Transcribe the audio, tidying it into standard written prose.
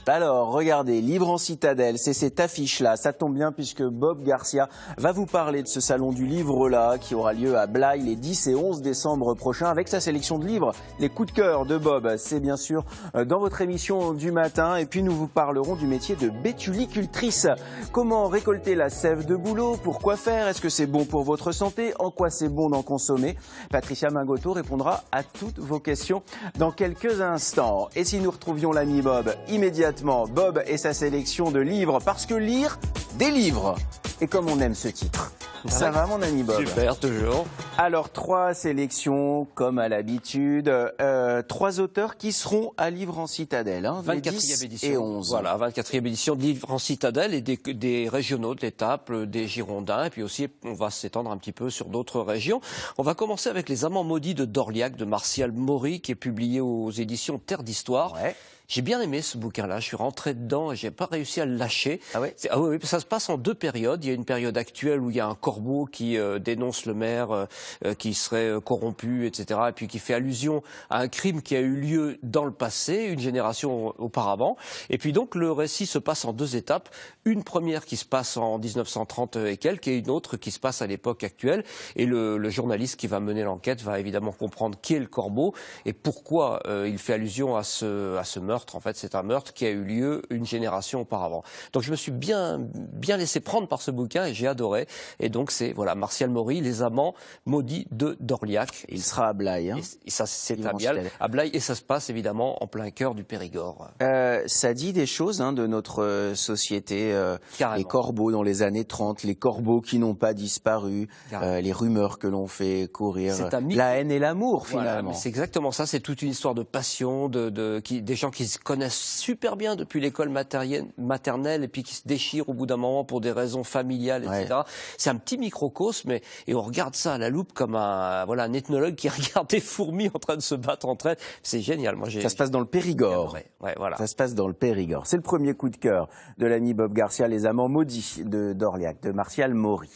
Alors, regardez, Livre en citadelle, c'est cette affiche-là. Ça tombe bien puisque Bob Garcia va vous parler de ce salon du livre-là qui aura lieu à Blaye les 10 et 11 décembre prochains avec sa sélection de livres. Les coups de cœur de Bob, c'est bien sûr dans votre émission du matin. Et puis, nous vous parlerons du métier de bétulicultrice. Comment récolter la sève de bouleau? Pourquoi faire? Est-ce que c'est bon pour votre santé? En quoi c'est bon d'en consommer? Patricia Mingoto répondra à toutes vos questions dans quelques instants. Et si nous retrouvions l'ami Bob immédiatement, Bob et sa sélection de livres, parce que lire des livres. Et comme on aime ce titre. Ça va mon ami Bob? Super, toujours. Alors 3 sélections, comme à l'habitude, 3 auteurs qui seront à Livre en citadelle, hein, 24e édition. Et 11. Voilà, 24e édition de Livre en citadelle et des régionaux de l'étape, des Girondins, et puis aussi on va s'étendre un petit peu sur d'autres régions. On va commencer avec Les Amants maudits de d'Orliac de Martial Maury, qui est publié aux éditions Terre d'Histoire. Ouais. J'ai bien aimé ce bouquin-là, je suis rentré dedans et j'ai pas réussi à le lâcher. Ah ouais? Oui, ça se passe en 2 périodes. Il y a une période actuelle où il y a un corbeau qui dénonce le maire, qui serait corrompu, etc. Et puis qui fait allusion à un crime qui a eu lieu dans le passé, une génération auparavant. Et puis donc le récit se passe en 2 étapes. Une première qui se passe en 1930 et quelques, et une autre qui se passe à l'époque actuelle. Et le journaliste qui va mener l'enquête va évidemment comprendre qui est le corbeau et pourquoi il fait allusion à ce meurtre. En fait, c'est un meurtre qui a eu lieu une génération auparavant. Donc je me suis bien laissé prendre par ce bouquin et j'ai adoré. Et donc c'est voilà Martial Maury, Les Amants maudits de d'Orliac. Il sera à Blaye. Hein. Et ça c'est à Blaye et ça se passe évidemment en plein cœur du Périgord. Ça dit des choses hein, de notre société. Les corbeaux dans les années 30, les corbeaux qui n'ont pas disparu, les rumeurs que l'on fait courir, la haine et l'amour finalement. Voilà, c'est exactement ça. C'est toute une histoire de passion, des gens qui se connaissent super bien depuis l'école maternelle et puis qui se déchirent au bout d'un moment pour des raisons familiales, etc. Ouais. C'est un petit microcosme et on regarde ça à la loupe comme un ethnologue qui regarde des fourmis en train de se battre entre elles. C'est génial. Moi, ça se passe dans le Périgord. Ouais, voilà. Ça se passe dans le Périgord. C'est le premier coup de cœur de l'ami Bob Garcia, Les Amants maudits de d'Orliac, de Martial Maury.